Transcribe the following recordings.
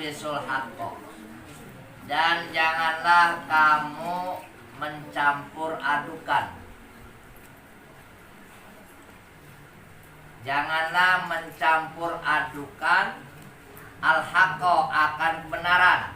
talbisul haqqo, dan janganlah kamu mencampur adukan. Janganlah mencampur adukan al-haqqo akan kebenaran,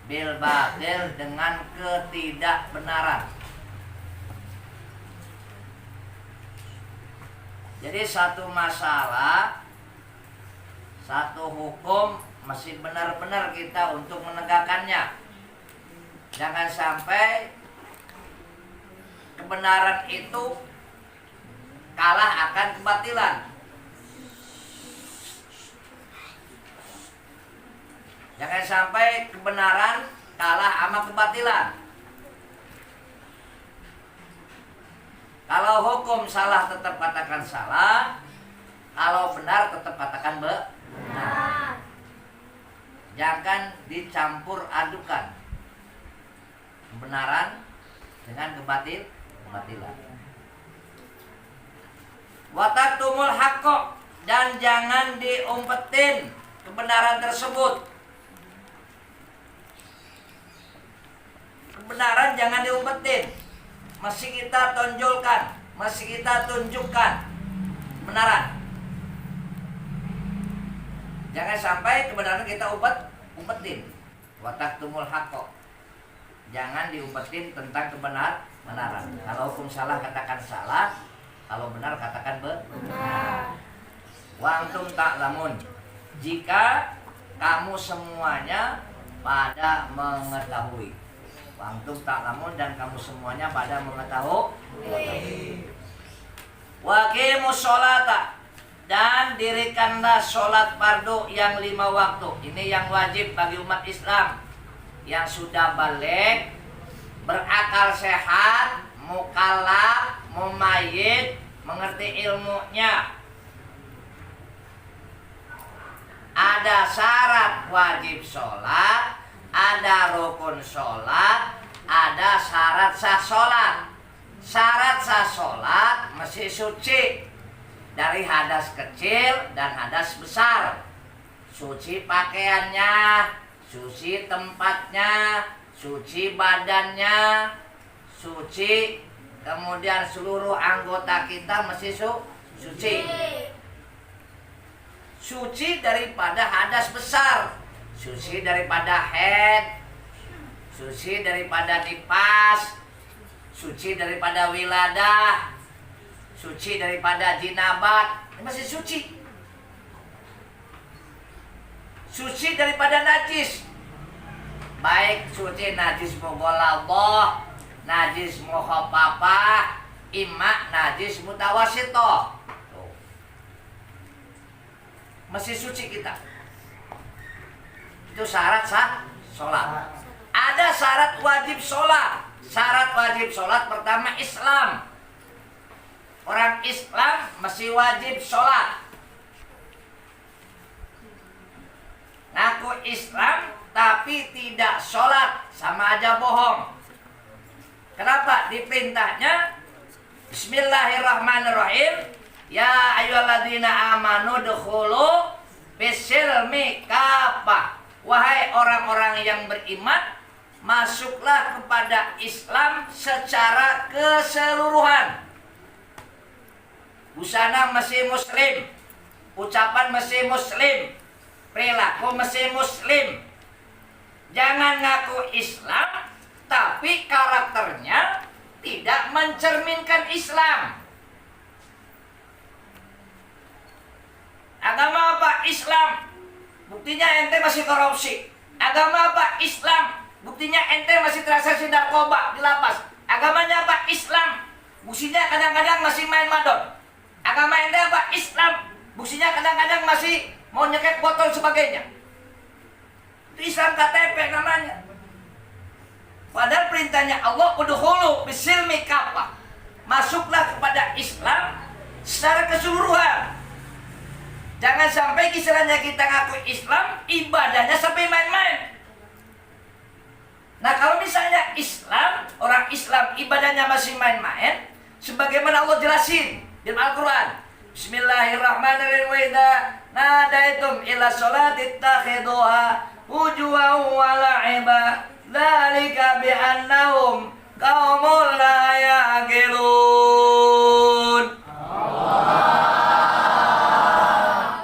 bil batil dengan ketidakbenaran. Jadi satu masalah, satu hukum masih benar-benar kita untuk menegakkannya. Jangan sampai kebenaran itu kalah akan kebatilan. Jangan sampai kebenaran kalah sama kebatilan. Kalau hukum salah tetap katakan salah, kalau benar tetap katakan benar. Jangan dicampur adukan kebenaran dengan kebatilan. Wataktumul haqqo, dan jangan diumpetin kebenaran tersebut. Kebenaran jangan diumpetin, masih kita tonjolkan, masih kita tunjukkan kebenaran. Jangan sampai kebenaran kita umpetin. Wataktumul haqqo, jangan diumpetin tentang kebenaran. Kalau hukum salah katakan salah, kalau benar katakan benar. Wa antum ta'lamun, jika kamu semuanya pada mengetahui. Wa antum ta'lamun, dan kamu semuanya pada mengetahui. Wa aqimus sholata, dan dirikanlah sholat fardu yang 5 waktu. Ini yang wajib bagi umat Islam yang sudah balik, berakal sehat, mukallaf, mumayyid, mengerti ilmunya. Ada syarat wajib sholat, ada rukun sholat, ada syarat sah sholat. Syarat sah sholat mesti suci dari hadas kecil dan hadas besar. Suci pakaiannya, suci tempatnya, suci badannya, suci, kemudian seluruh anggota kita mesti suci. Suci daripada hadas besar, suci daripada haid, suci daripada nifas, suci daripada wiladah, suci daripada jinabat, masih suci. Suci daripada najis, baik suci najis mughalladhah, najis mukhafafah, imma najis mutawasito. Masih suci kita. Itu syarat sah sholat. Ada syarat wajib sholat. Syarat wajib sholat pertama Islam. Orang Islam masih wajib sholat. Ngaku Islam tapi tidak sholat, sama aja bohong. Kenapa? Diperintahnya Bismillahirrahmanirrahim, ya ayyuhalladzina amanu dukhulu bisilmi kafah. Wahai orang-orang yang beriman, masuklah kepada Islam secara keseluruhan. Busana masih muslim, ucapan masih muslim, perilaku masih muslim. Jangan ngaku Islam tapi karakternya tidak mencerminkan Islam. Agama apa? Islam. Buktinya ente masih korupsi. Agama apa? Islam. Buktinya ente masih transaksi narkoba di lapas. Agamanya apa? Islam. Buktinya kadang-kadang masih main madon. Agama ente apa? Islam. Buktinya kadang-kadang masih mau nyekek botol sebagainya. Itu Islam KTP namanya. Padahal perintahnya Allah, udkhulu bisilmi kafah. Masuklah kepada Islam secara keseluruhan. Jangan sampai kisahnya kita ngaku Islam, ibadahnya sampai main-main. Nah kalau misalnya Islam, orang Islam ibadahnya masih main-main, sebagaimana Allah jelasin di Al-Quran. Bismillahirrahmanirrahim. Wa idza nadaitum ila sholati takhiduha hujuwan wa la'iba dzalika bi annahum qaumul la yaqilun.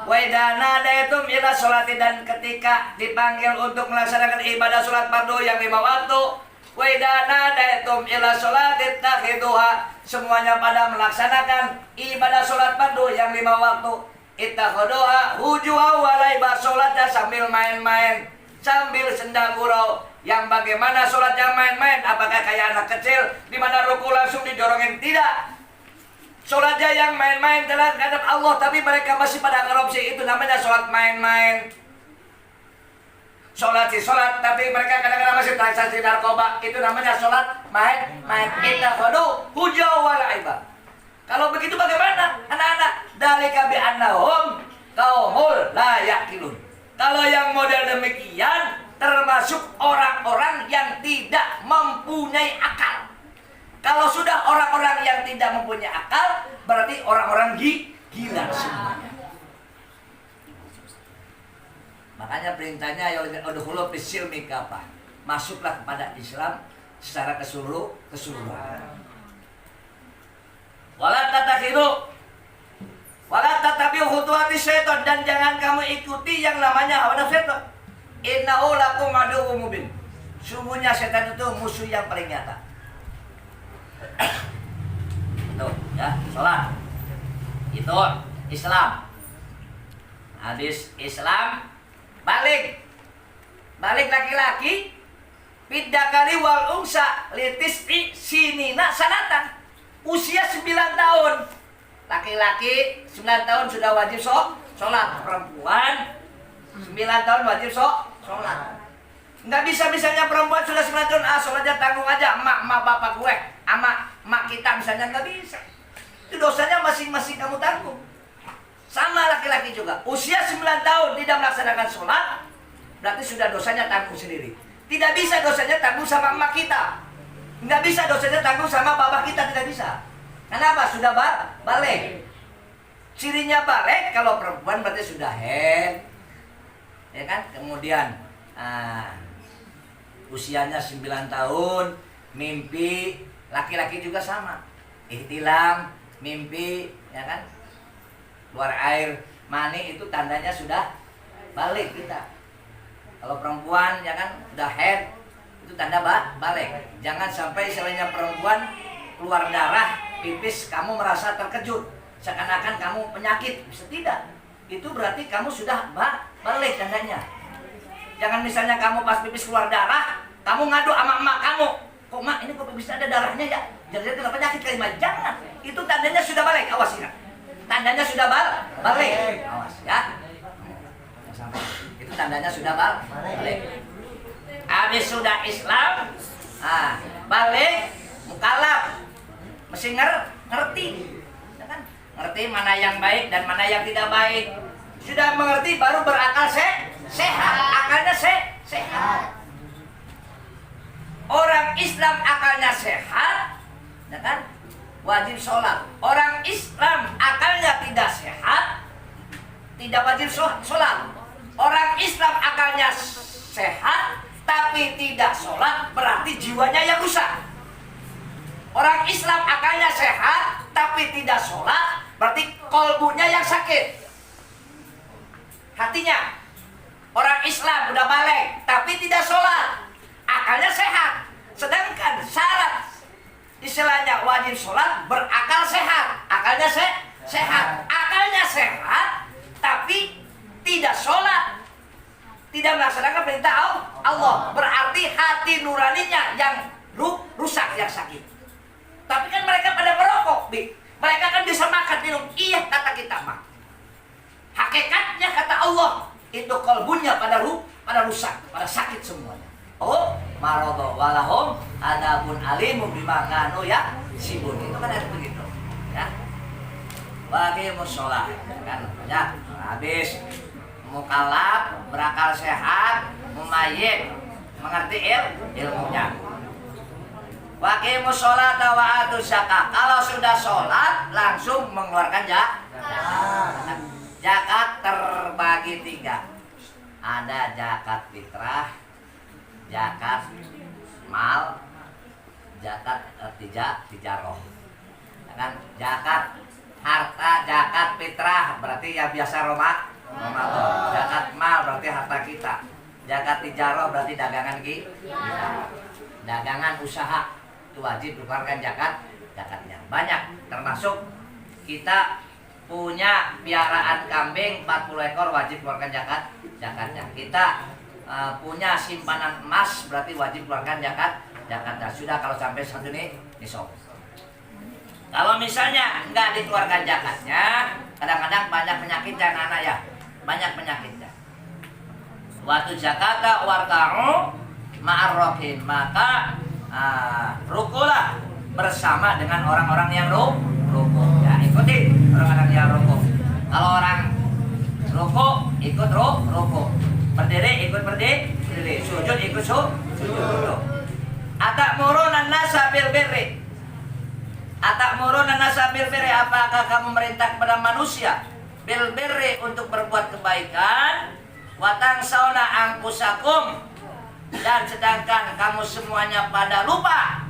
Wa idza nadaitum ila sholati, dan ketika dipanggil untuk melaksanakan ibadah salat fardu yang 5 waktu, wa idza nadaitum ila sholati takhiduha, semuanya pada melaksanakan ibadah salat fardu yang 5 waktu, ittakhaduha hujuwan wa la'iba, salatnya sambil main-main, sambil senda gurau. Yang bagaimana sholat yang main-main? Apakah kayak anak kecil di mana ruku langsung didorongin? Tidak. Sholatnya yang main-main dalam hadap Allah, tapi mereka masih pada korupsi. Itu namanya sholat main-main. Sholat sih sholat, tapi mereka kadang-kadang masih transaksi narkoba. Itu namanya sholat main-main. Ittakhadu hujaw wa la'iba. Kalau begitu bagaimana anak-anak? Dzalika bi annahum qaumul la yaqilun. Kalau yang model demikian termasuk orang-orang yang tidak mempunyai akal. Kalau sudah orang-orang yang tidak mempunyai akal, berarti orang-orang gila semuanya. Makanya perintahnya ya udkhulu fis-silmi kafah. Masuklah kepada Islam secara keseluruhan. Wala tatabi'u khutuwati syaitan, dan jangan kamu ikuti yang namanya hawa nafsu syaitan. Innahu lakum aduwwum mubin. Sungguhnya setan itu musuh yang paling nyata. Itu ya, salat. Itu Islam. Habis Islam balik laki-laki piddakari wal unsa litis'i sinina sanatan. Usia 9 tahun. Laki-laki 9 tahun sudah wajib sholat. Perempuan 9 tahun wajib sholat. Nggak bisa-bisanya perempuan sudah 9 tahun, sholatnya tanggung aja, emak bapak gue, sama emak kita misalnya, nggak bisa. Itu dosanya masing-masing kamu tanggung. Sama laki-laki juga, usia 9 tahun tidak melaksanakan sholat, berarti sudah dosanya tanggung sendiri. Tidak bisa dosanya tanggung sama emak kita. Nggak bisa dosanya tanggung sama bapak kita, tidak bisa. Kenapa? Sudah balik. Cirinya balik, kalau perempuan berarti sudah head, ya kan? Kemudian usianya 9 tahun, mimpi. Laki-laki juga sama, ihtilam, mimpi, ya kan? Keluar air mani, itu tandanya sudah balik kita. Kalau perempuan, ya kan, udah head, itu tanda balik. Jangan sampai selainnya perempuan keluar darah, pipis, kamu merasa terkejut, seakan-akan kamu penyakit. Bisa tidak, itu berarti kamu sudah balik tandanya. Jangan misalnya kamu pas pipis keluar darah, kamu ngadu sama emak kamu, kok mak ini kok pipis ada darahnya ya, jadi kena penyakit kali. Jangan, itu tandanya sudah balik. Awas ya, tandanya sudah balik. Awas ya, itu tandanya sudah balik. Habis sudah Islam, balik mukallaf, mesti ngerti, ya kan? Ngerti mana yang baik dan mana yang tidak baik. Sudah mengerti baru berakal sehat, akalnya sehat. Orang Islam akalnya sehat, ya kan? Wajib sholat. Orang Islam akalnya tidak sehat, tidak wajib sholat. Orang Islam akalnya sehat tapi tidak sholat, berarti jiwanya yang rusak. Orang Islam akalnya sehat tapi tidak sholat, berarti kolbunya yang sakit, hatinya. Orang Islam udah balik tapi tidak sholat, akalnya sehat. Sedangkan syarat istilahnya wajib sholat, berakal sehat, akalnya sehat. Akalnya sehat tapi tidak sholat, tidak melaksanakan perintah Allah, berarti hati nuraninya yang rusak, yang sakit. Tapi kan mereka pada merokok, mereka kan bisa makan minum. Iya, kata kita mah. Hakikatnya kata Allah, itu kolbunya pada rusak, pada sakit semuanya. Oh, marodo walahum adabun alimum bima kanu ya sibun. Itu kan ada begitu, ya. Bagi musola kan ya, habis mukallaf, berakal sehat, mumayyib, mengerti ilmunya. Waqimus sholata wa atuz zakah. Kalau sudah sholat langsung mengeluarkan zakat. Zakat terbagi 3. Ada zakat fitrah, zakat mal, zakat tijaroh. Kan zakat harta, zakat fitrah berarti yang biasa Ramadan. Zakat mal berarti harta kita. Zakat tijaroh berarti dagangan kita. Dagangan usaha itu wajib dikeluarkan zakatnya. Banyak, termasuk kita punya piaraan kambing 40 ekor wajib keluarkan zakatnya. Kita punya simpanan emas berarti wajib keluarkan zakatnya. Sudah kalau sampai satu nisab. Kalau misalnya nggak dikeluarkan zakatnya, kadang-kadang banyak penyakitnya anak ya, banyak penyakitnya. Waktu zakata warka'u ma'arrokin, maka rukulah bersama dengan orang-orang yang ruku. Ya, ikuti orang-orang yang ruku. Kalau orang ruku, ikut ruku. Berdiri, ikut berdiri. Sujud, ikut sujud. Atakmurunan nasa bil birri. Atakmurunan nasa bil birri. Apakah kamu merintah kepada manusia bil birri untuk berbuat kebaikan? Watang sauna angkusakum, dan sedangkan kamu semuanya pada lupa.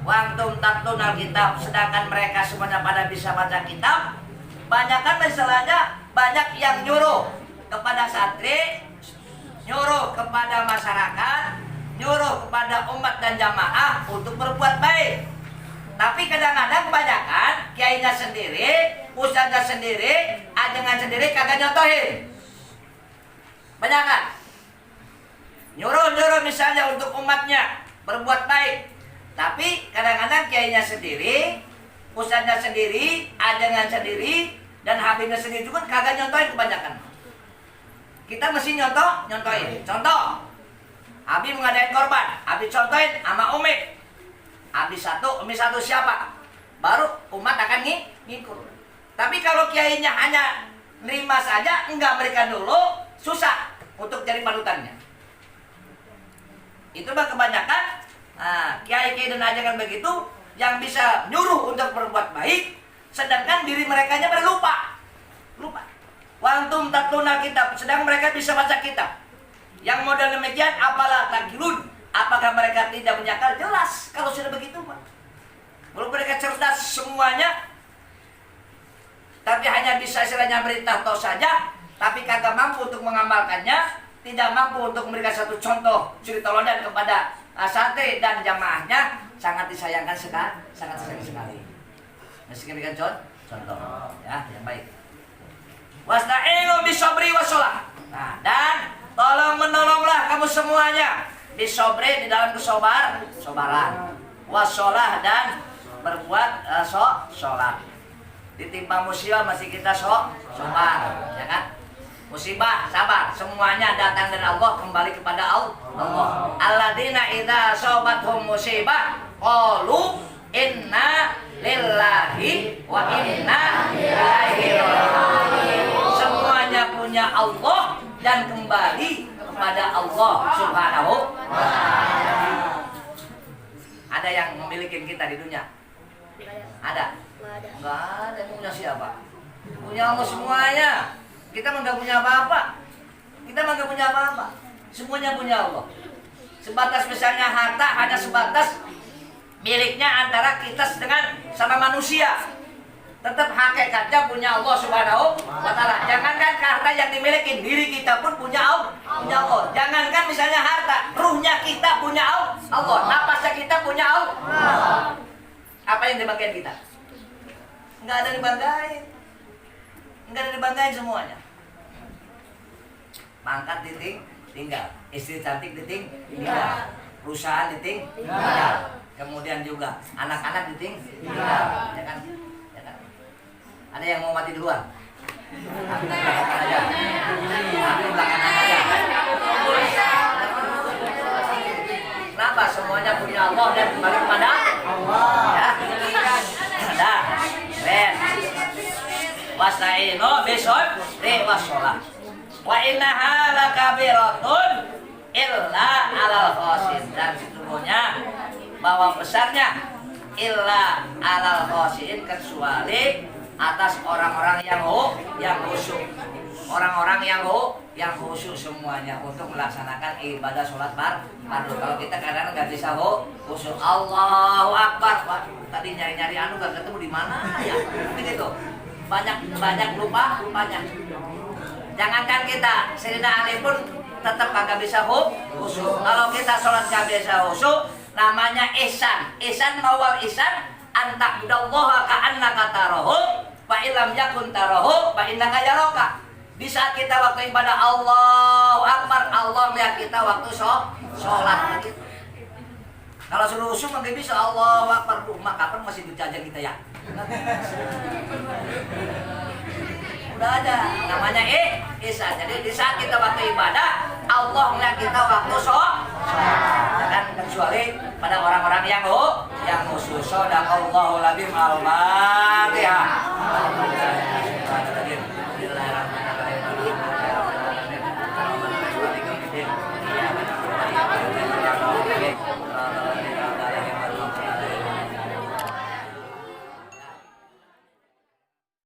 Wantum tatlunal kitab, sedangkan mereka semuanya pada bisa baca kitab. Banyak kan misalnya, banyak yang nyuruh kepada santri, nyuruh kepada masyarakat, nyuruh kepada umat dan jamaah untuk berbuat baik. Tapi kadang-kadang kebanyakan kiainya sendiri, ustaznya sendiri, ajengan sendiri kagak nyontohin. Banyak kan? Nyuruh misalnya untuk umatnya berbuat baik. Tapi kadang-kadang kiainya sendiri, ustaznya sendiri, ajengan sendiri, dan habibnya sendiri juga kagak nyontohin kebanyakan. Kita mesti nyontohin. Contoh, Habib mengadain korban, Habib contohin sama Umi. Habib satu, Umi satu siapa? Baru umat akan ngikut. Tapi kalau kiainya hanya nerima saja, enggak berikan dulu, susah untuk jadi panutannya. Itu mah kebanyakan kiai-kiai dan ajaran begitu yang bisa nyuruh untuk berbuat baik, sedangkan diri mereka nya lupa. Wantum tatluna kitab, sedang mereka bisa baca kitab. Yang model demikian apalah takilun, apakah mereka tidak menyangkal? Jelas kalau sudah begitu Pak. Walaupun mereka cerdas semuanya, tapi hanya bisa istilahnya berita toh saja, tapi kagak mampu untuk mengamalkannya, tidak mampu untuk memberikan satu contoh suri teladan kepada santri dan jamaahnya, sangat disayangkan sekali. Mesti berikan contoh ya yang baik. Wasta'inu bisobri wasolah. Nah, dan tolong menolonglah kamu semuanya bisobri di dalam kesobaran, wasolah dan berbuat sholat. Ditimpa musibah masih kita sabar, ya kan? Musibah, sabar, semuanya datang dari Allah, kembali kepada Allah. Alladzina idza asabathum musibah qalu inna lillahi wa inna ilaihi raji'un. Semuanya punya Allah dan kembali kepada Allah Subhanahu wa ta'ala. Ada yang memiliki kita di dunia? Ada? Enggak ada. Punya siapa? Punya Allah semuanya. Kita enggak punya apa-apa. Semuanya punya Allah. Sebatas misalnya harta hanya sebatas miliknya antara kita dengan sama manusia. Tetap hakikatnya punya Allah Subhanahu wa ta'ala. Jangankan harta yang dimiliki, diri kita pun punya Allah. Jangankan misalnya harta, ruhnya kita punya Allah. Napasnya kita punya Allah. Apa yang dibanggain kita? Enggak ada dibanggain semuanya. Pangkat tinggal, istri cantik tinggal, perusahaan tinggal, kemudian juga anak-anak tinggal, ya kan? Ada yang mau mati duluan? Aku belakangan aja. Kenapa? Semuanya punya Allah dan kembali kepada Allah. Ya. Dah. Ben. Wasta'inu bisobri wassalah. Wa innaha lakabiratun illa 'alal khashin, dan sesungguhnya bahwa besarnya illa 'alal khashin, kecuali atas orang-orang yang khusyuk. Orang-orang yang khusyuk semuanya untuk melaksanakan ibadah sholat fardu. Kalau kita kadang nggak bisa khusyuk, Allahu Akbar, Pak, tadi nyari-nyari nggak ketemu di mana ya, begitu. Banyak lupanya. Jangankan kita, Sayyidina Ali pun tetap kagak bisa khusyuk. Kalau kita sholat nggak bisa khusyuk, namanya ihsan. Ihsan mawal ihsan, anta'budallaha ka'annaka tarahu, fa illam yakun tarahu, fa innaka yaraka. Di saat kita waktu ibadah Allahu Akbar, Allah lihat kita waktu sholat. Kalau suruh khusyuk nggak bisa Allahu Akbar, kapan masih berjajan kita ya? Udah ada namanya ihsan. Jadi di saat kita waktu ibadah, Allah melihat kita waktu sholat. Dan kecuali pada orang-orang yang khusyuk. Shadaqallahul azim. Al-Fatihah.